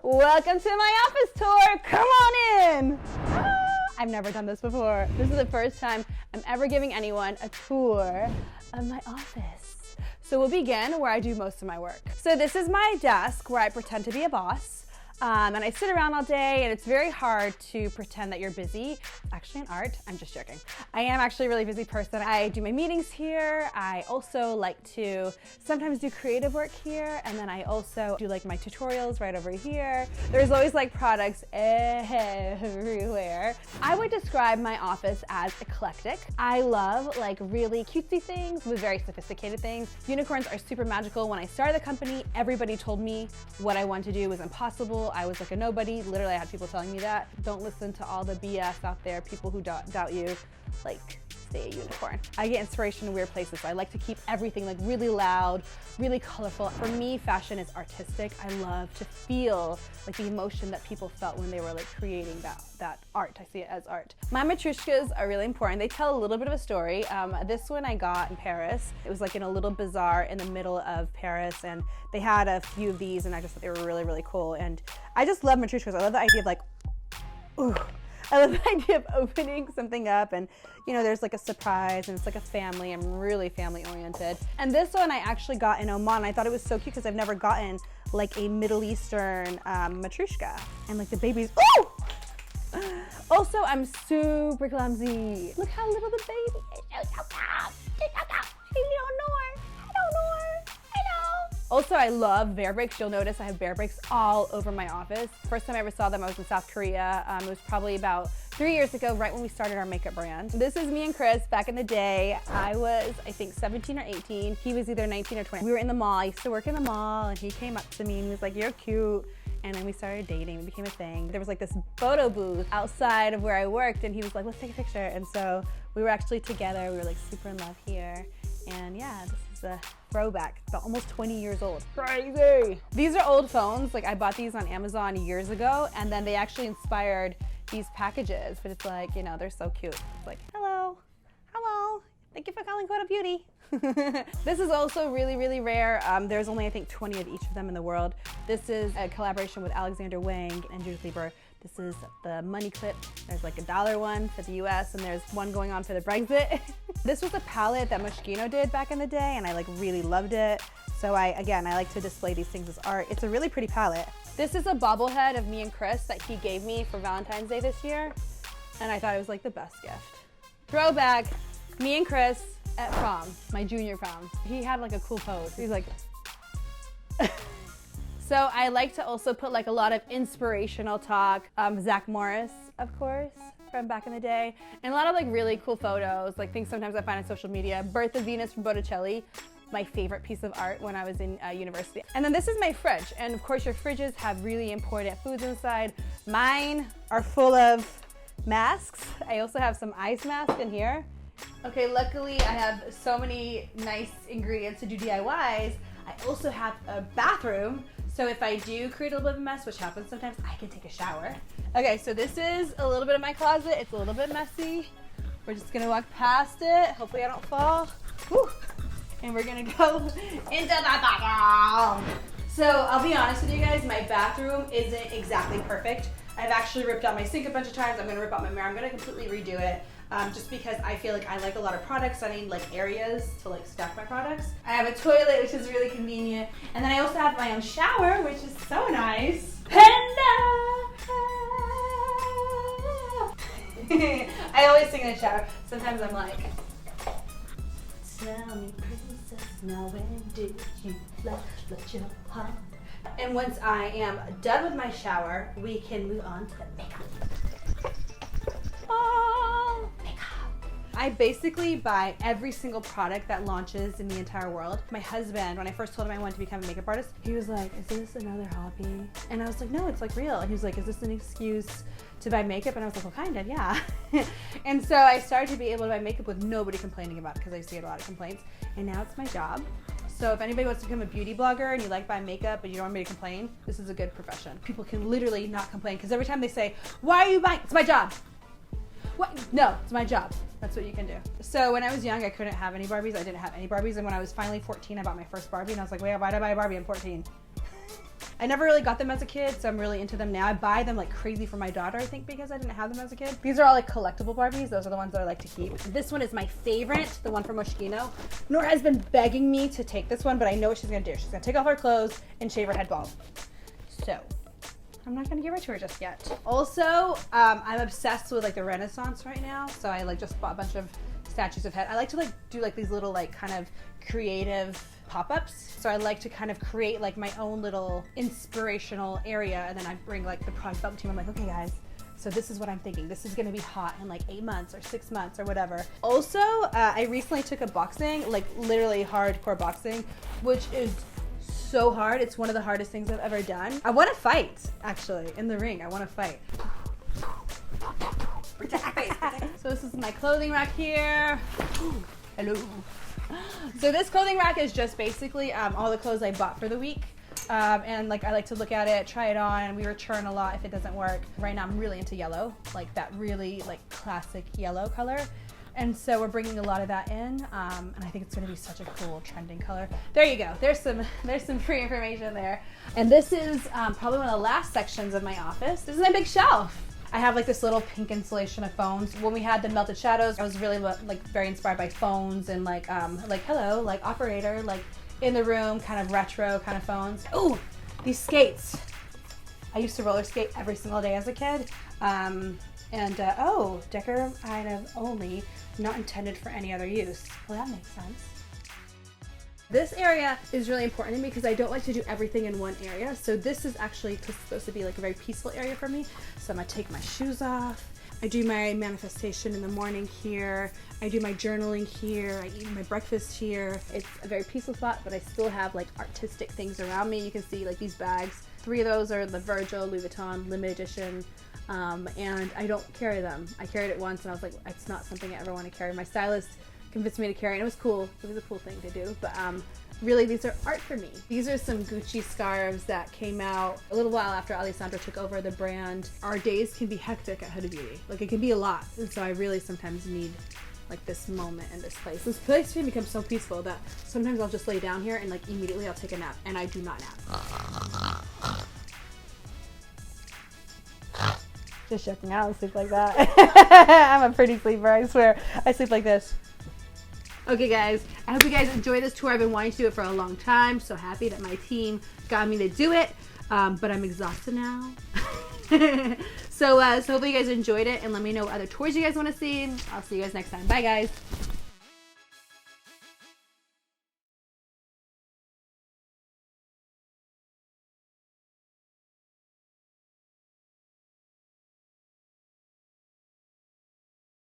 Welcome to my office tour. Come on in. I've never done this before. This is the first time I'm ever giving anyone a tour of my office. So we'll begin where I do most of my work. So this is my desk where I pretend to be a boss. And I sit around all day, and it's very hard to pretend that you're busy. Actually, in art, I'm just joking. I am actually a really busy person. I do my meetings here. I also like to sometimes do creative work here, and then I also do like my tutorials right over here. There's always like products everywhere. I would describe my office as eclectic. I love like really cutesy things with very sophisticated things. Unicorns are super magical. When I started the company, everybody told me what I wanted to do was impossible. I was like a nobody. Literally, I had people telling me that. Don't listen to all the BS out there, people who doubt you. Like, stay a unicorn. I get inspiration in weird places. So I like to keep everything like really loud, really colorful. For me, fashion is artistic. I love to feel like the emotion that people felt when they were like creating that art. I see it as art. My matryoshkas are really important. They tell a little bit of a story. This one I got in Paris. It was like in a little bazaar in the middle of Paris, and they had a few of these, and I just thought they were really, really cool. And I just love matryoshkas. I love the idea of like, ooh. I love the idea of opening something up and, you know, there's like a surprise and it's like a family. I'm really family oriented. And this one I actually got in Oman. I thought it was so cute because I've never gotten like a Middle Eastern matryoshka. And like the babies, ooh! Also, I'm super clumsy. Look how little the baby is. She's so cute. She's so cute. I don't know her. I don't know her. Also, I love bear breaks. You'll notice I have bear breaks all over my office. First time I ever saw them, I was in South Korea. It was probably about 3 years ago, right when we started our makeup brand. This is me and Chris back in the day. I was, I think, 17 or 18. He was either 19 or 20. We were in the mall. I used to work in the mall, and he came up to me and he was like, "You're cute." And then we started dating. It became a thing. There was like this photo booth outside of where I worked, and he was like, "Let's take a picture." And so we were actually together. We were like super in love here. And yeah, this is a throwback. It's about almost 20 years old. Crazy! These are old phones. Like I bought these on Amazon years ago, and then they actually inspired these packages. But it's like, you know, they're so cute. It's like, hello, thank you for calling HudaBeauty. This is also really, really rare. There's only, I think, 20 of each of them in the world. This is a collaboration with Alexander Wang and Jules Lieber. This is the money clip. There's like $1 one for the US, and there's one going on for the Brexit. This was a palette that Moschino did back in the day, and I like really loved it. So I like to display these things as art. It's a really pretty palette. This is a bobblehead of me and Chris that he gave me for Valentine's Day this year, and I thought it was like the best gift. Throwback, me and Chris at prom, my junior prom. He had like a cool pose. He's like, So I like to also put like a lot of inspirational talk. Zach Morris, of course, from back in the day. And a lot of like really cool photos, like things sometimes I find on social media. Birth of Venus from Botticelli, my favorite piece of art when I was in university. And then this is my fridge. And of course your fridges have really important foods inside. Mine are full of masks. I also have some ice masks in here. Okay, luckily I have so many nice ingredients to do DIYs. I also have a bathroom. So if I do create a little bit of a mess, which happens sometimes, I can take a shower. Okay, so this is a little bit of my closet. It's a little bit messy. We're just gonna walk past it. Hopefully I don't fall. Whew. And we're gonna go into the bathroom. So I'll be honest with you guys, my bathroom isn't exactly perfect. I've actually ripped out my sink a bunch of times. I'm gonna rip out my mirror. I'm gonna completely redo it. Just because I feel like I like a lot of products. I need like areas to like stack my products. I have a toilet, which is really convenient. And then I also have my own shower, which is so nice. I always sing in the shower. Sometimes I'm like, tell me, princess, now when did you let your heart? And once I am done with my shower, we can move on to the makeup. I basically buy every single product that launches in the entire world. My husband, when I first told him I wanted to become a makeup artist, he was like, "Is this another hobby?" And I was like, "No, it's like real." And he was like, "Is this an excuse to buy makeup?" And I was like, "Well, kind of, yeah." And so I started to be able to buy makeup with nobody complaining about it, because I used to get a lot of complaints. And now it's my job. So if anybody wants to become a beauty blogger and you like buying makeup but you don't want me to complain, this is a good profession. People can literally not complain, because every time they say, "Why are you buying?" It's my job. What? No, it's my job. That's what you can do. So when I was young, I couldn't have any Barbies. I didn't have any Barbies. And when I was finally 14, I bought my first Barbie. And I was like, wait, why did I buy a Barbie? I'm 14. I never really got them as a kid, so I'm really into them now. I buy them like crazy for my daughter, I think, because I didn't have them as a kid. These are all like collectible Barbies. Those are the ones that I like to keep. This one is my favorite, the one from Moschino. Nora has been begging me to take this one, but I know what she's gonna do. She's gonna take off her clothes and shave her head bald. So I'm not gonna give it to her just yet. Also, I'm obsessed with like the Renaissance right now, so I like just bought a bunch of statues of head. I like to like do like these little like kind of creative pop-ups. So I like to kind of create like my own little inspirational area, and then I bring like the product up to them. I'm like, okay guys, so this is what I'm thinking. This is gonna be hot in like 8 months or 6 months or whatever. Also, I recently took a boxing, like literally hardcore boxing, which is so hard. It's one of the hardest things I've ever done. I want to fight, actually, in the ring. I want to fight. So this is my clothing rack here. Hello. So this clothing rack is just basically all the clothes I bought for the week. And like I like to look at it, try it on, and we return a lot if it doesn't work. Right now I'm really into yellow, like that really like classic yellow color. And so we're bringing a lot of that in, and I think it's gonna be such a cool trending color. There you go, there's some free information there. And this is probably one of the last sections of my office. This is my big shelf. I have like this little pink installation of phones. When we had the melted shadows, I was really like very inspired by phones and like hello, like operator, like in the room, kind of retro kind of phones. Oh, these skates. I used to roller skate every single day as a kid. Oh, decorative item only, not intended for any other use. Well, that makes sense. This area is really important to me because I don't like to do everything in one area. So this is actually supposed to be like a very peaceful area for me. So I'm gonna take my shoes off. I do my manifestation in the morning here. I do my journaling here. I eat my breakfast here. It's a very peaceful spot, but I still have like artistic things around me. You can see like these bags. 3 of those are the Virgil Louis Vuitton limited edition. And I don't carry them. I carried it once and I was like, it's not something I ever want to carry. My stylist convinced me to carry it, and it was cool. It was a cool thing to do, but really these are art for me. These are some Gucci scarves that came out a little while after Alessandro took over the brand. Our days can be hectic at HudaBeauty. Like it can be a lot, and so I really sometimes need like this moment in this place. This place can become so peaceful that sometimes I'll just lay down here and like immediately I'll take a nap, and I do not nap. Just joking, I don't sleep like that. I'm a pretty sleeper, I swear. I sleep like this. Okay guys, I hope you guys enjoy this tour. I've been wanting to do it for a long time. So happy that my team got me to do it, but I'm exhausted now. So hopefully you guys enjoyed it, and let me know what other tours you guys want to see. I'll see you guys next time. Bye guys.